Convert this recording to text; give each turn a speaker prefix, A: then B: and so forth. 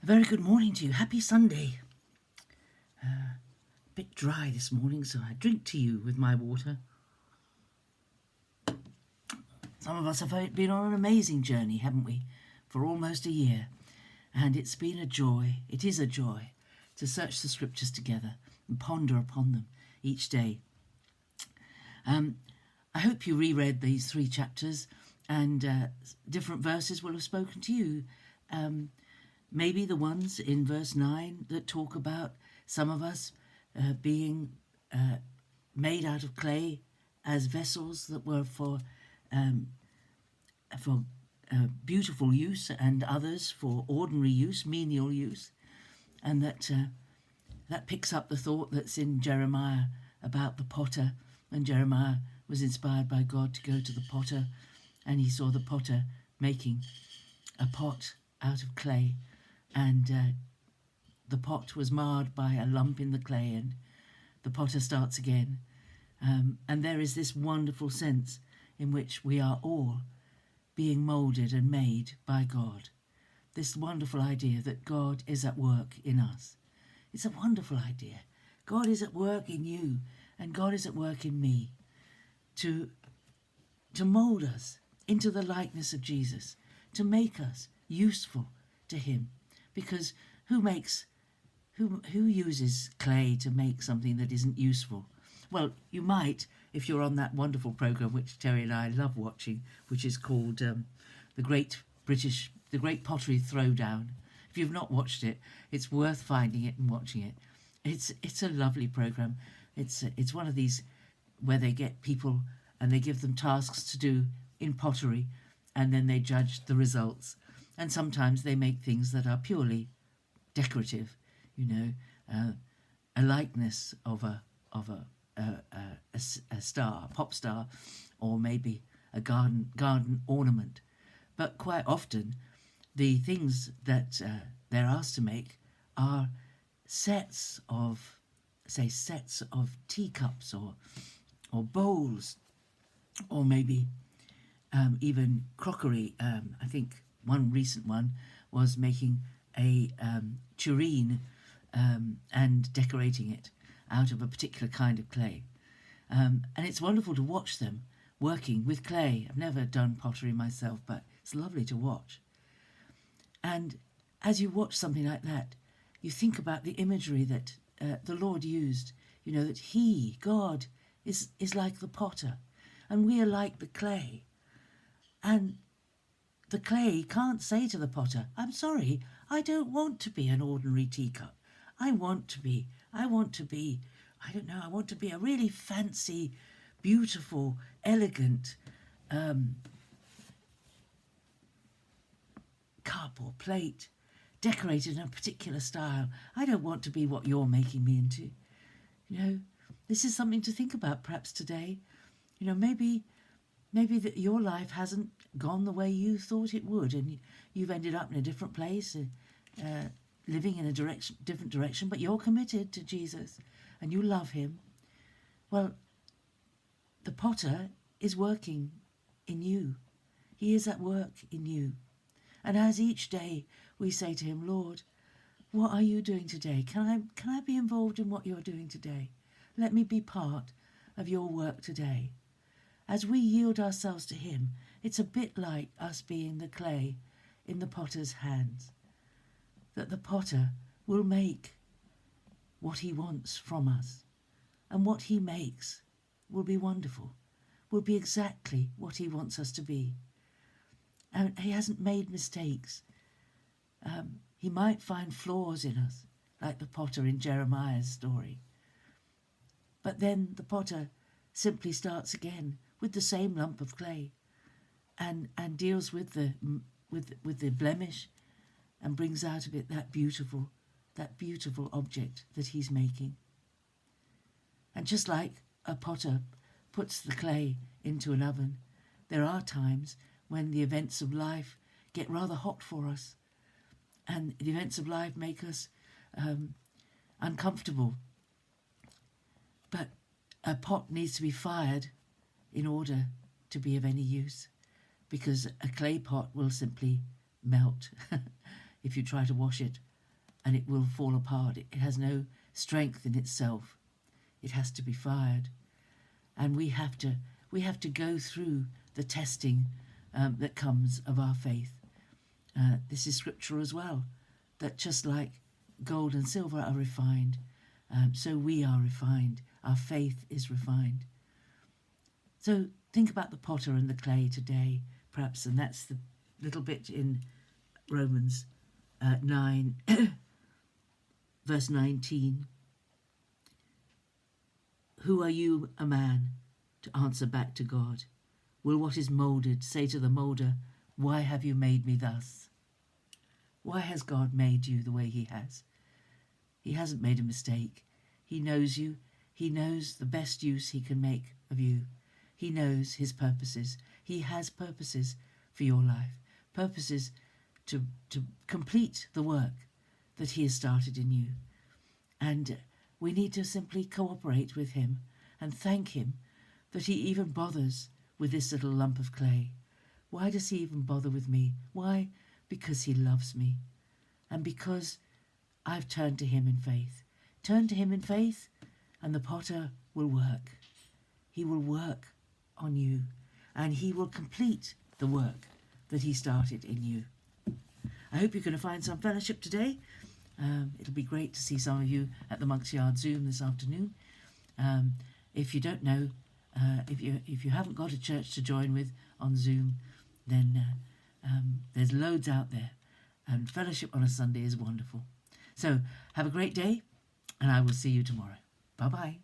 A: A very good morning to you. Happy Sunday. A bit dry this morning, so I drink to you with my water. Some of us have been on an amazing journey, haven't we, for almost a year. And it's been a joy, it is a joy, to search the scriptures together and ponder upon them each day. I hope you reread these 3 chapters and different verses will have spoken to you. Maybe the ones in verse 9 that talk about some of us being made out of clay as vessels that were for beautiful use, and others for ordinary use, menial use, and that picks up the thought that's in Jeremiah about the potter, when Jeremiah was inspired by God to go to the potter, and he saw the potter making a pot out of clay, and the pot was marred by a lump in the clay, and the potter starts again. And there is this wonderful sense in which we are all being moulded and made by God. This wonderful idea that God is at work in us. It's a wonderful idea. God is at work in you, and God is at work in me to mould us into the likeness of Jesus, to make us useful to him. Because who uses clay to make something that isn't useful? Well, you might if you're on that wonderful programme which Terry and I love watching, which is called the Great Pottery Throwdown. If you've not watched it, it's worth finding it and watching it. It's a lovely programme. It's one of these where they get people and they give them tasks to do in pottery, and then they judge the results. And sometimes they make things that are purely decorative, a likeness of a star, a pop star, or maybe a garden ornament. But quite often, the things that they're asked to make are sets of teacups or bowls, or maybe even crockery. I think one recent one was making a tureen and decorating it out of a particular kind of clay. And it's wonderful to watch them working with clay. I've never done pottery myself, but it's lovely to watch. And as you watch something like that, you think about the imagery that the Lord used, that he, God, is like the potter, and we are like the clay. And the clay can't say to the potter, I'm sorry, I don't want to be an ordinary teacup. I want to be a really fancy, beautiful, elegant cup or plate, decorated in a particular style. I don't want to be what you're making me into. This is something to think about perhaps today. Maybe that your life hasn't gone the way you thought it would, and you've ended up in a different place, living in a different direction, but you're committed to Jesus and you love him. Well, the potter is working in you. He is at work in you. And as each day we say to him, Lord, what are you doing today? Can I be involved in what you're doing today? Let me be part of your work today. As we yield ourselves to him, it's a bit like us being the clay in the potter's hands, that the potter will make what he wants from us, and what he makes will be wonderful, will be exactly what he wants us to be. And he hasn't made mistakes. He might find flaws in us, like the potter in Jeremiah's story. But then the potter simply starts again with the same lump of clay, and deals with the blemish, and brings out of it that beautiful object that he's making. And just like a potter puts the clay into an oven, there are times when the events of life get rather hot for us, and the events of life make us uncomfortable. But a pot needs to be fired in order to be of any use, because a clay pot will simply melt if you try to wash it and it will fall apart. It has no strength in itself. It has to be fired. And we have to go through the testing that comes of our faith. This is scriptural as well, that just like gold and silver are refined, so we are refined. Our faith is refined. So think about the potter and the clay today, perhaps, and that's the little bit in Romans 9, verse 19. Who are you, a man, to answer back to God? Will what is moulded say to the moulder, why have you made me thus? Why has God made you the way he has? He hasn't made a mistake. He knows you. He knows the best use he can make of you. He knows his purposes. He has purposes for your life, purposes to complete the work that he has started in you. And we need to simply cooperate with him and thank him that he even bothers with this little lump of clay. Why does he even bother with me? Why? Because he loves me, and because I've turned to him in faith. Turn to him in faith, and the potter will work. He will work on you, and he will complete the work that he started in you. I hope you're going to find some fellowship today. It'll be great to see some of you at the Monk's Yard Zoom this afternoon. If you don't know, if you haven't got a church to join with on Zoom, then there's loads out there, and fellowship on a Sunday is wonderful. So have a great day, and I will see you tomorrow. Bye-bye.